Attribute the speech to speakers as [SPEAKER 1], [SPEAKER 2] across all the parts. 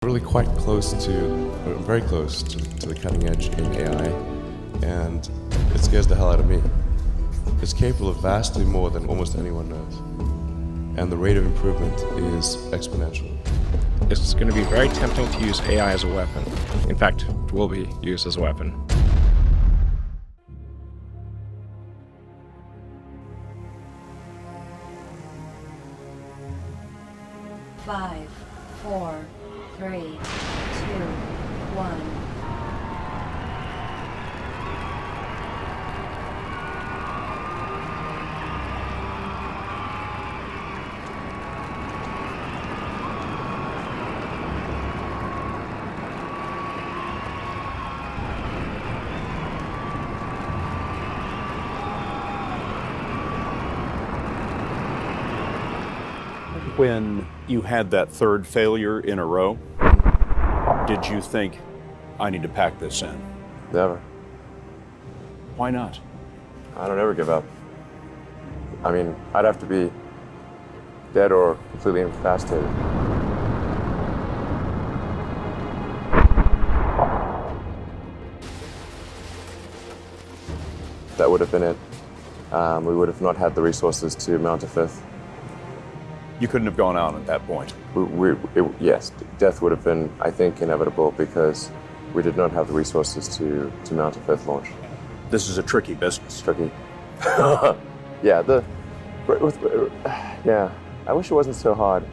[SPEAKER 1] Really quite close to, very close to the cutting edge in AI, and it scares the hell out of me. It's capable of vastly more than almost anyone knows, and the rate of improvement is exponential.
[SPEAKER 2] It's going to be very tempting to use AI as a weapon. In fact, it will be used as a weapon.
[SPEAKER 3] Five, 4, 3, 2, 1.
[SPEAKER 4] When you had that third failure in a row, did you think, I need to pack this in?
[SPEAKER 1] Never.
[SPEAKER 4] Why not?
[SPEAKER 1] I don't ever give up. I mean, I'd have to be dead or completely incapacitated. That would have been it. We would have not had the resources to mount a fifth.
[SPEAKER 4] You couldn't have gone out at that point.
[SPEAKER 1] Yes, death would have been, I think, inevitable because we did not have the resources to mount a fifth launch.
[SPEAKER 4] This is a tricky business.
[SPEAKER 1] Tricky. Yeah, yeah. I wish it wasn't so hard.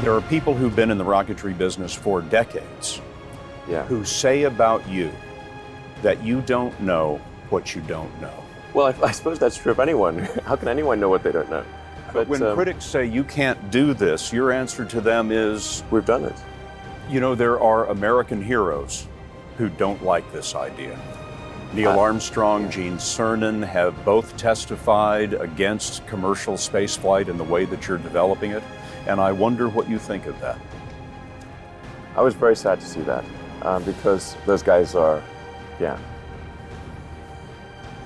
[SPEAKER 4] There are people who've been in the rocketry business for decades who say about you that you don't know what you don't know.
[SPEAKER 1] Well, I suppose that's true of anyone. How can anyone know what they don't know?
[SPEAKER 4] But when critics say you can't do this, your answer to them is,
[SPEAKER 1] we've done it.
[SPEAKER 4] You know, there are American heroes who don't like this idea. Neil Armstrong, Gene Cernan have both testified against commercial spaceflight in the way that you're developing it, and I wonder what you think of that.
[SPEAKER 1] I was very sad to see that, because those guys are, you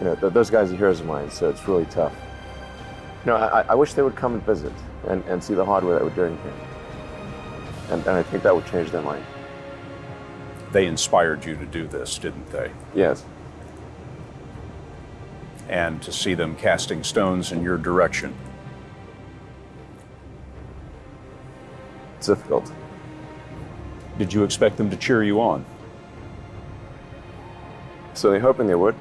[SPEAKER 1] know, those guys are heroes of mine, so it's really tough. You know, I wish they would come and visit and see the hardware that we're doing here. And I think that would change their mind.
[SPEAKER 4] They inspired you to do this, didn't they?
[SPEAKER 1] Yes.
[SPEAKER 4] And to see them casting stones in your direction.
[SPEAKER 1] It's difficult.
[SPEAKER 4] Did you expect them to cheer you on?
[SPEAKER 1] So they're hoping they would.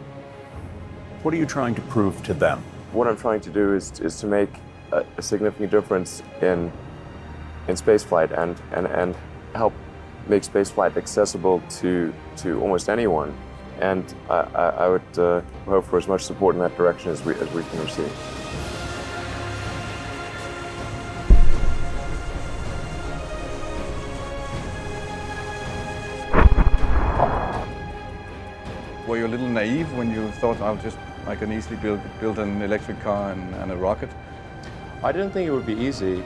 [SPEAKER 4] What are you trying to prove to them?
[SPEAKER 1] What I'm trying to do is to make a significant difference in spaceflight and help make spaceflight accessible to almost anyone. And I would hope for as much support in that direction as we can receive.
[SPEAKER 5] Were you a little naive when you thought I can easily build an electric car and a rocket?
[SPEAKER 6] I didn't think it would be easy.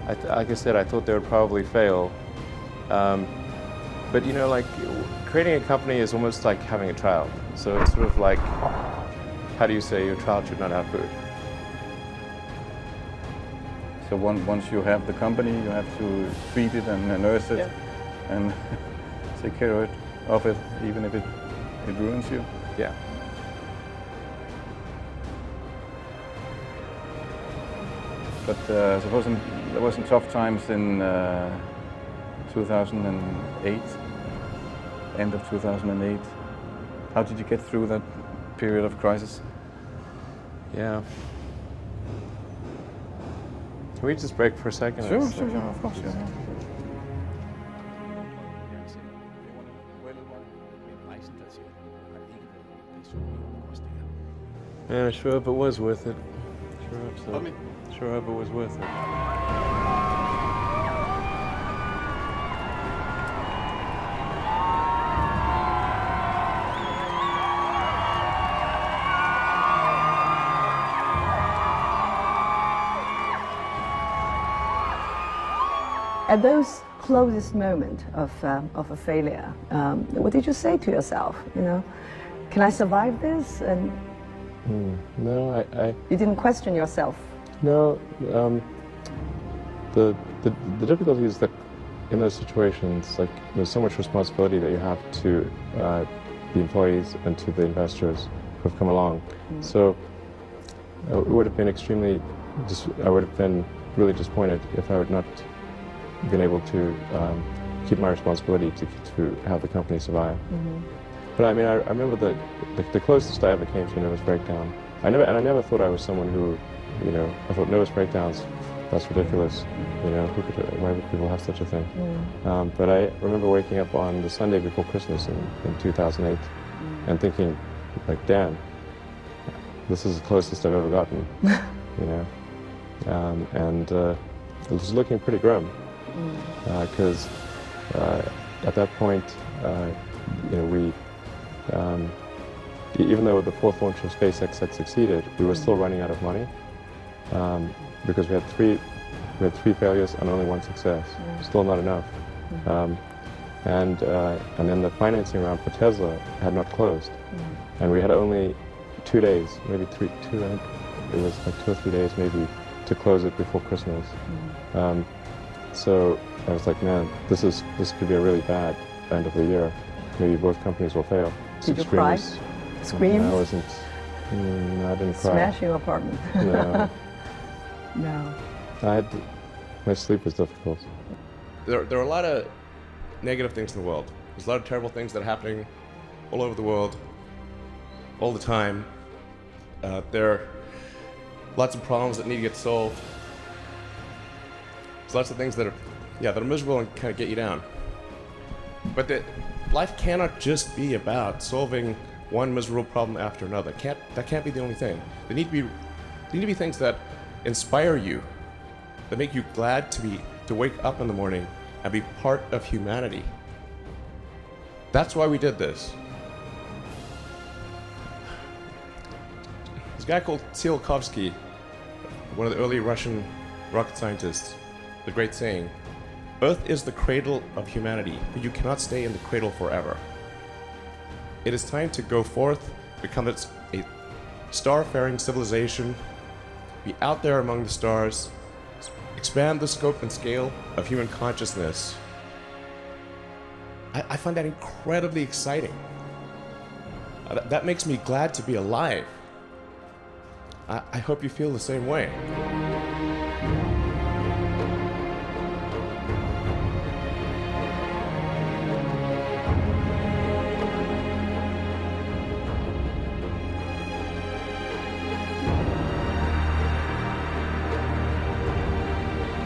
[SPEAKER 6] Like I said, I thought they would probably fail. But you know, like creating a company is almost like having a child. So it's sort of like, how do you say your child should not have food?
[SPEAKER 5] So once you have the company, you have to feed it and nurse it and take care of it, even if it ruins you.
[SPEAKER 6] Yeah.
[SPEAKER 5] But suppose there were some tough times in 2008, end of 2008. How did you get through that period of crisis?
[SPEAKER 6] Yeah. Can we just break for a second?
[SPEAKER 5] Sure, of course. Yeah.
[SPEAKER 6] Yeah, I sure hope it was worth it. Sure hope so. Sure hope it was worth it.
[SPEAKER 7] At those closest moment of a failure, what did you say to yourself? You know, can I survive this? And
[SPEAKER 6] No,
[SPEAKER 7] you didn't question yourself.
[SPEAKER 6] no. The difficulty is that in those situations, like there's so much responsibility that you have to the employees and to the investors who have come along. So it would have been I would have been really disappointed if I had not been able to keep my responsibility to have the company survive. But I mean, I remember the closest I ever came to a nervous breakdown. I never thought I was someone who, you know, I thought nervous breakdowns, that's ridiculous. You know, why would people have such a thing? But I remember waking up on the Sunday before Christmas in 2008 and thinking, like, damn, this is the closest I've ever gotten, you know? It was looking pretty grim because at that point, you know, we, even though the fourth launch of SpaceX had succeeded, we were still running out of money because we had three failures and only one success. Still not enough. And then the financing round for Tesla had not closed, and we had only 2 days, maybe it was like 2 or 3 days maybe to close it before Christmas. So I was like, man, this could be a really bad end of the year. Maybe both companies will fail.
[SPEAKER 7] Did you cry? Scream?
[SPEAKER 6] No, I wasn't. No, I didn't cry.
[SPEAKER 7] Smash your apartment?
[SPEAKER 6] No.
[SPEAKER 7] No.
[SPEAKER 6] My sleep was difficult.
[SPEAKER 2] There are a lot of negative things in the world. There's a lot of terrible things that are happening all over the world, all the time. There are lots of problems that need to get solved. There's lots of things that are miserable and kind of get you down. But life cannot just be about solving one miserable problem after another. That can't be the only thing. There need to be things that inspire you, that make you glad to wake up in the morning and be part of humanity. That's why we did this. This guy called Tsiolkovsky, one of the early Russian rocket scientists, the great saying, "Earth is the cradle of humanity, but you cannot stay in the cradle forever." It is time to go forth, become a star-faring civilization, be out there among the stars, expand the scope and scale of human consciousness. I find that incredibly exciting. That makes me glad to be alive. I hope you feel the same way.